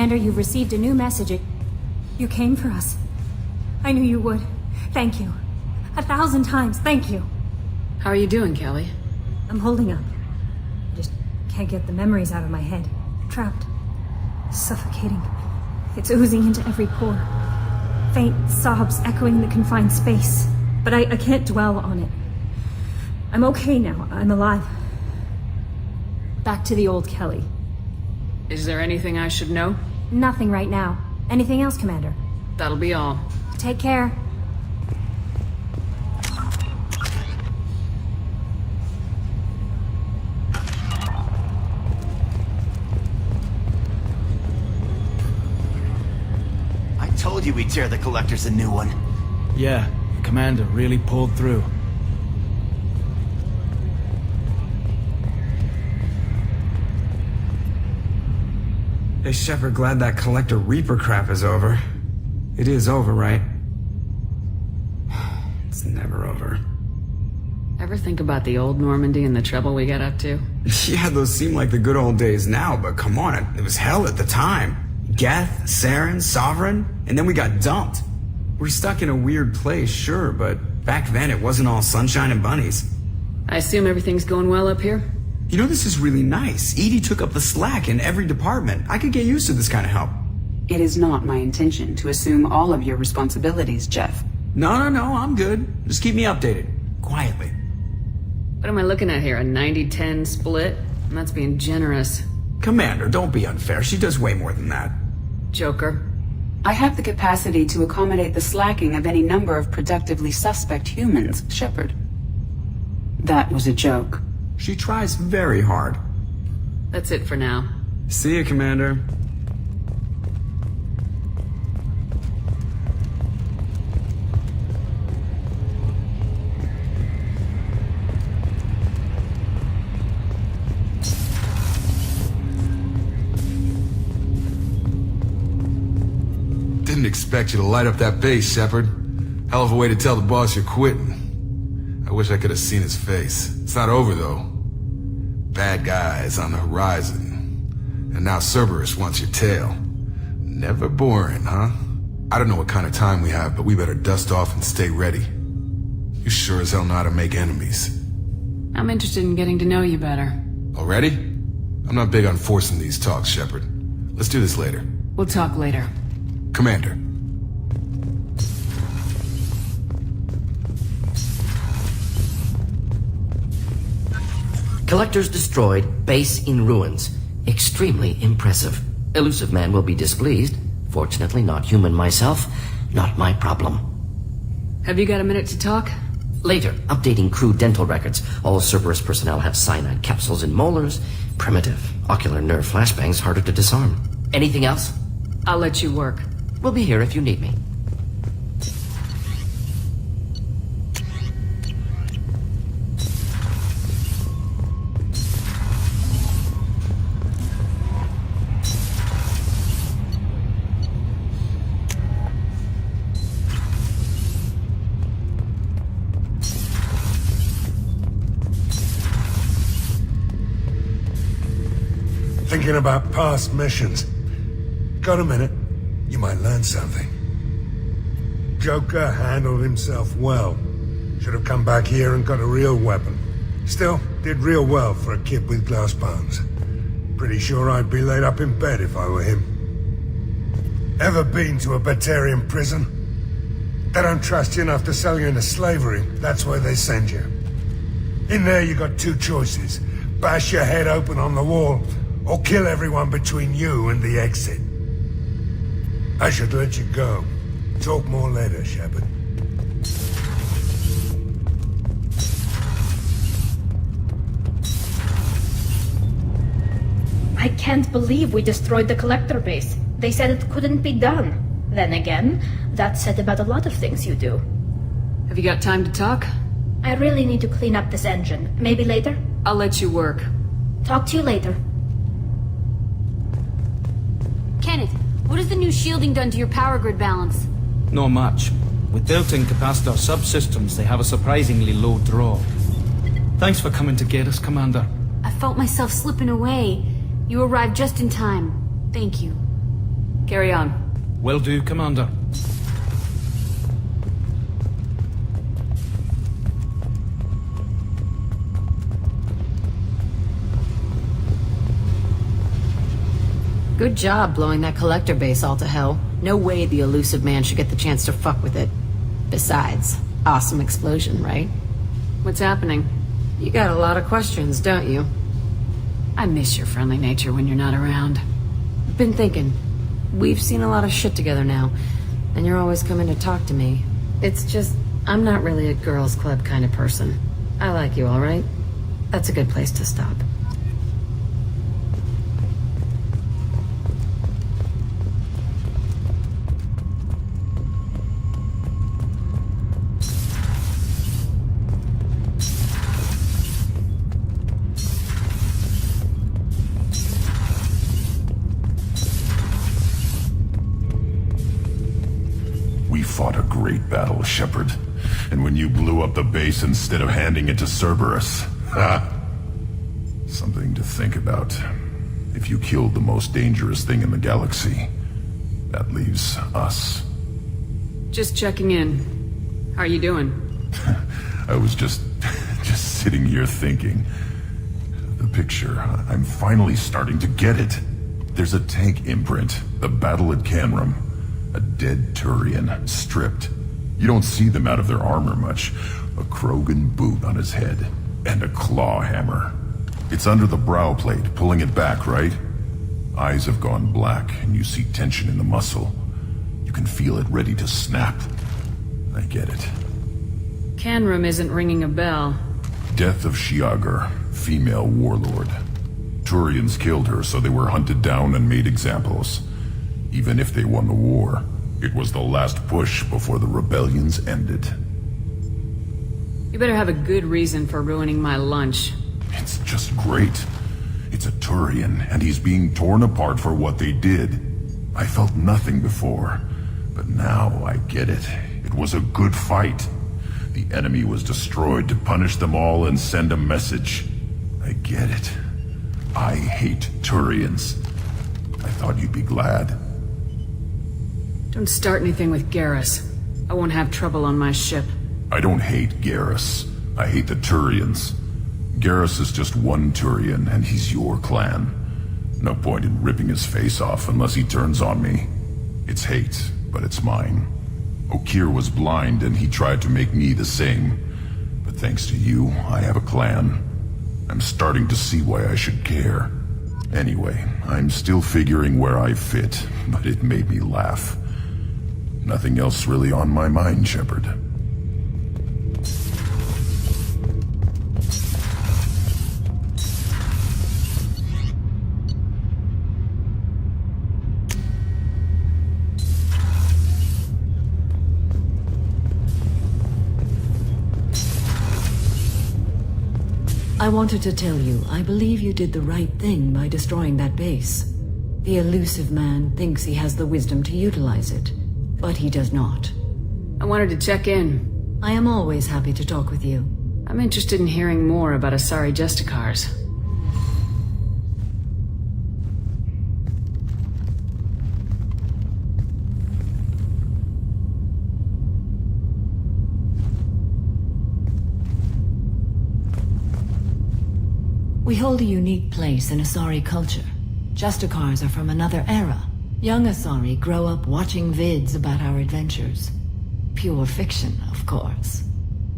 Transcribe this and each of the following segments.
Commander, you've received a new message. You came for us. I knew you would. Thank you. 1,000 times, thank you. How are you doing, Kelly? I'm holding up. I just can't get the memories out of my head. Trapped. Suffocating. It's oozing into every pore. Faint sobs echoing the confined space. But I can't dwell on it. I'm okay now. I'm alive. Back to the old Kelly. Is there anything I should know? Nothing right now. Anything else, Commander? That'll be all. Take care. I told you we'd tear the Collectors a new one. Yeah, the Commander really pulled through. Hey, Shepard, glad that Collector Reaper crap is over. It is over, right? It's never over. Ever think about the old Normandy and the trouble we got up to? Yeah, those seem like the good old days now, but come on, it was hell at the time. Geth, Saren, Sovereign, and then we got dumped. We're stuck in a weird place, sure, but back then it wasn't all sunshine and bunnies. I assume everything's going well up here? You know, this is really nice. Edie took up the slack in every department. I could get used to this kind of help. It is not my intention to assume all of your responsibilities, Jeff. No, I'm good. Just keep me updated. Quietly. What am I looking at here, a 90-10 split? And that's being generous. Commander, don't be unfair. She does way more than that. Joker. I have the capacity to accommodate the slacking of any number of productively suspect humans, Shepard. That was a joke. She tries very hard. That's it for now. See you, Commander. Didn't expect you to light up that base, Shepard. Hell of a way to tell the boss you're quitting. I wish I could have seen his face. It's not over, though. Bad guys on the horizon. And now Cerberus wants your tail. Never boring, huh? I don't know what kind of time we have, but we better dust off and stay ready. You sure as hell know how to make enemies. I'm interested in getting to know you better. Already? I'm not big on forcing these talks, Shepard. Let's do this later. We'll talk later. Commander. Collectors destroyed, base in ruins. Extremely impressive. Elusive man will be displeased. Fortunately, not human myself. Not my problem. Have you got a minute to talk? Later, updating crew dental records. All Cerberus personnel have cyanide capsules in molars. Primitive. Ocular nerve flashbangs harder to disarm. Anything else? I'll let you work. We'll be here if you need me. Thinking about past missions. Got a minute? You might learn something. Joker handled himself well. Should have come back here and got a real weapon. Still, did real well for a kid with glass bones. Pretty sure I'd be laid up in bed if I were him. Ever been to a Batarian prison? They don't trust you enough to sell you into slavery. That's where they send you. In there you got two choices. Bash your head open on the wall, or kill everyone between you and the exit. I should let you go. Talk more later, Shepard. I can't believe we destroyed the Collector base. They said it couldn't be done. Then again, that's said about a lot of things you do. Have you got time to talk? I really need to clean up this engine. Maybe later? I'll let you work. Talk to you later. Kenneth, what has the new shielding done to your power grid balance? Not much. With built-in capacitor subsystems, they have a surprisingly low draw. Thanks for coming to get us, Commander. I felt myself slipping away. You arrived just in time. Thank you. Carry on. Will do, Commander. Good job blowing that collector base all to hell. No way the elusive man should get the chance to fuck with it. Besides, awesome explosion, right? What's happening? You got a lot of questions, don't you? I miss your friendly nature when you're not around. Been thinking. We've seen a lot of shit together now, and you're always coming to talk to me. It's just, I'm not really a girls' club kind of person. I like you, all right? That's a good place to stop. We fought a great battle, Shepard. And when you blew up the base instead of handing it to Cerberus... Ha! Something to think about. If you killed the most dangerous thing in the galaxy, that leaves us. Just checking in. How are you doing? I was just sitting here thinking. The picture, I'm finally starting to get it. There's a tank imprint, the battle at Canrum. A dead Turian, stripped. You don't see them out of their armor much. A Krogan boot on his head, and a claw hammer. It's under the brow plate, pulling it back, right? Eyes have gone black, and you see tension in the muscle. You can feel it ready to snap. I get it. Canrum isn't ringing a bell. Death of Shiagar, female warlord. Turians killed her, so they were hunted down and made examples. Even if they won the war, it was the last push before the rebellions ended. You better have a good reason for ruining my lunch. It's just great. It's a Turian, and he's being torn apart for what they did. I felt nothing before, but now I get it. It was a good fight. The enemy was destroyed to punish them all and send a message. I get it. I hate Turians. I thought you'd be glad. Don't start anything with Garrus. I won't have trouble on my ship. I don't hate Garrus. I hate the Turians. Garrus is just one Turian, and he's your clan. No point in ripping his face off unless he turns on me. It's hate, but it's mine. Okir was blind, and he tried to make me the same. But thanks to you, I have a clan. I'm starting to see why I should care. Anyway, I'm still figuring where I fit, but it made me laugh. Nothing else really on my mind, Shepard. I wanted to tell you, I believe you did the right thing by destroying that base. The elusive man thinks he has the wisdom to utilize it, but he does not. I wanted to check in. I am always happy to talk with you. I'm interested in hearing more about Asari Justicars. We hold a unique place in Asari culture. Justicars are from another era. Young Asari grow up watching vids about our adventures. Pure fiction, of course.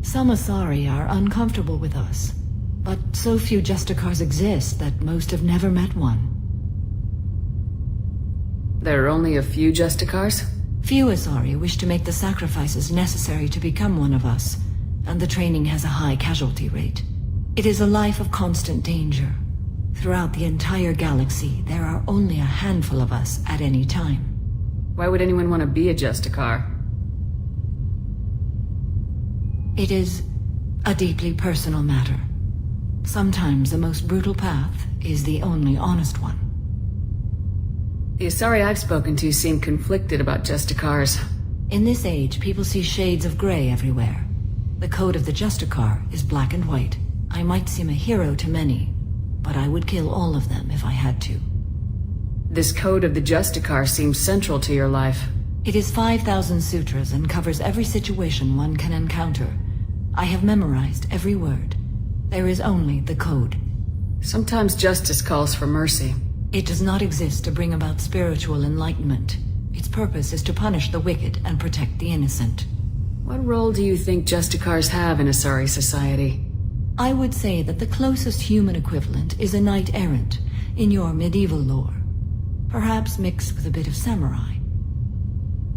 Some Asari are uncomfortable with us, but so few Justicars exist that most have never met one. There are only a few Justicars? Few Asari wish to make the sacrifices necessary to become one of us, and the training has a high casualty rate. It is a life of constant danger. Throughout the entire galaxy, there are only a handful of us at any time. Why would anyone want to be a Justicar? It is a deeply personal matter. Sometimes the most brutal path is the only honest one. The Asari I've spoken to seem conflicted about Justicars. In this age, people see shades of gray everywhere. The code of the Justicar is black and white. I might seem a hero to many, but I would kill all of them if I had to. This code of the Justicar seems central to your life. It is 5,000 sutras and covers every situation one can encounter. I have memorized every word. There is only the code. Sometimes justice calls for mercy. It does not exist to bring about spiritual enlightenment. Its purpose is to punish the wicked and protect the innocent. What role do you think Justicars have in Asari society? I would say that the closest human equivalent is a knight-errant in your medieval lore. Perhaps mixed with a bit of samurai.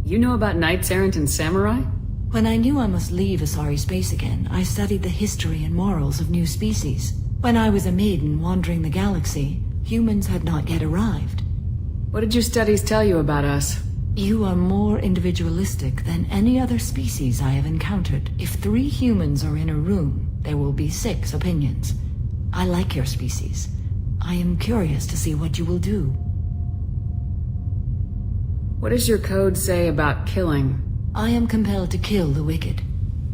You know about knights errant and samurai? When I knew I must leave Asari space again, I studied the history and morals of new species. When I was a maiden wandering the galaxy, humans had not yet arrived. What did your studies tell you about us? You are more individualistic than any other species I have encountered. If 3 humans are in a room, there will be 6 opinions. I like your species. I am curious to see what you will do. What does your code say about killing? I am compelled to kill the wicked.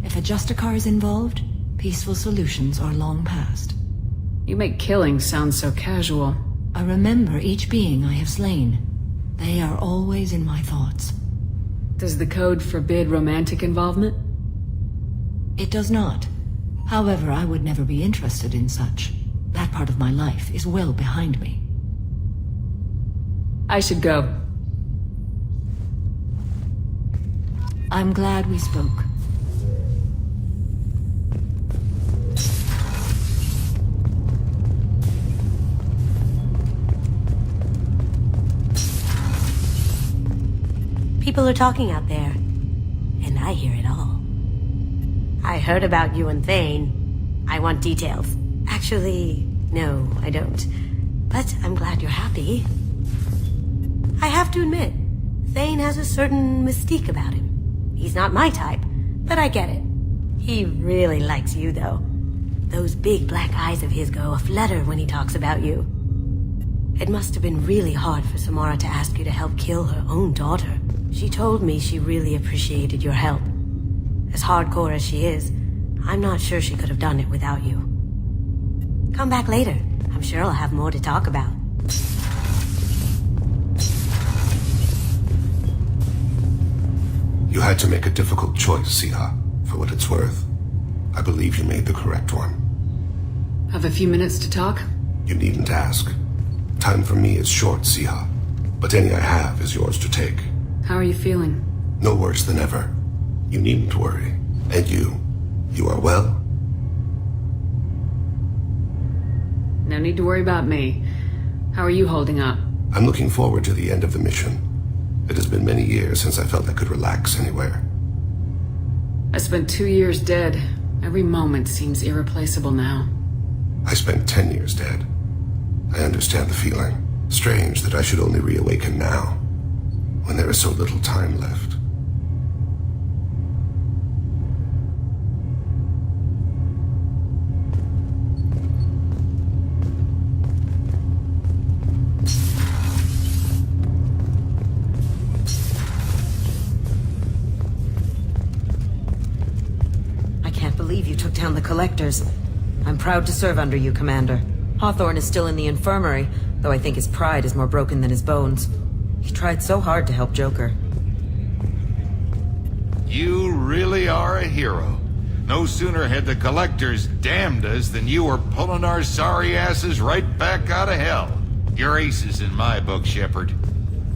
If a Justicar is involved, peaceful solutions are long past. You make killing sound so casual. I remember each being I have slain. They are always in my thoughts. Does the code forbid romantic involvement? It does not. However, I would never be interested in such. That part of my life is well behind me. I should go. I'm glad we spoke. People are talking out there, and I hear it all. I heard about you and Thane. I want details. Actually, no, I don't. But I'm glad you're happy. I have to admit, Thane has a certain mystique about him. He's not my type, but I get it. He really likes you, though. Those big black eyes of his go aflutter when he talks about you. It must have been really hard for Samara to ask you to help kill her own daughter. She told me she really appreciated your help. As hardcore as she is, I'm not sure she could have done it without you. Come back later. I'm sure I'll have more to talk about. You had to make a difficult choice, Siha. For what it's worth, I believe you made the correct one. Have a few minutes to talk? You needn't ask. Time for me is short, Siha. But any I have is yours to take. How are you feeling? No worse than ever. You needn't worry. And you are well? No need to worry about me. How are you holding up? I'm looking forward to the end of the mission. It has been many years since I felt I could relax anywhere. I spent 2 years dead. Every moment seems irreplaceable now. I spent 10 years dead. I understand the feeling. Strange that I should only reawaken now, when there is so little time left. believe you took down the Collectors. I'm proud to serve under you, Commander. Hawthorne is still in the infirmary, though I think his pride is more broken than his bones. He tried so hard to help Joker. You really are a hero. No sooner had the Collectors damned us than you were pulling our sorry asses right back out of hell. You're aces in my book, Shepard.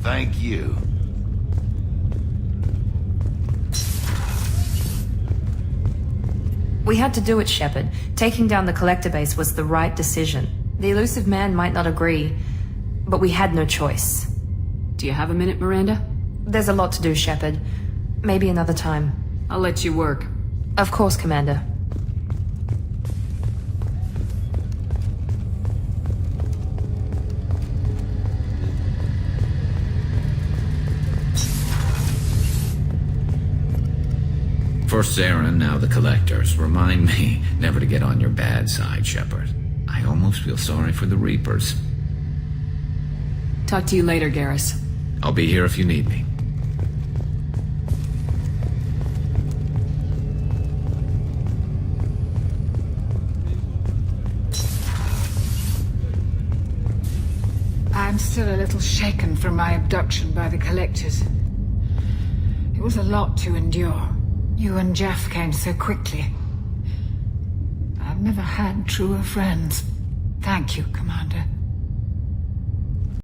Thank you. We had to do it, Shepard. Taking down the Collector base was the right decision. The elusive man might not agree, but we had no choice. Do you have a minute, Miranda? There's a lot to do, Shepard. Maybe another time. I'll let you work. Of course, Commander. First Zarin, now the Collectors. Remind me never to get on your bad side, Shepard. I almost feel sorry for the Reapers. Talk to you later, Garrus. I'll be here if you need me. I'm still a little shaken from my abduction by the Collectors. It was a lot to endure. You and Jeff came so quickly. I've never had truer friends. Thank you, Commander.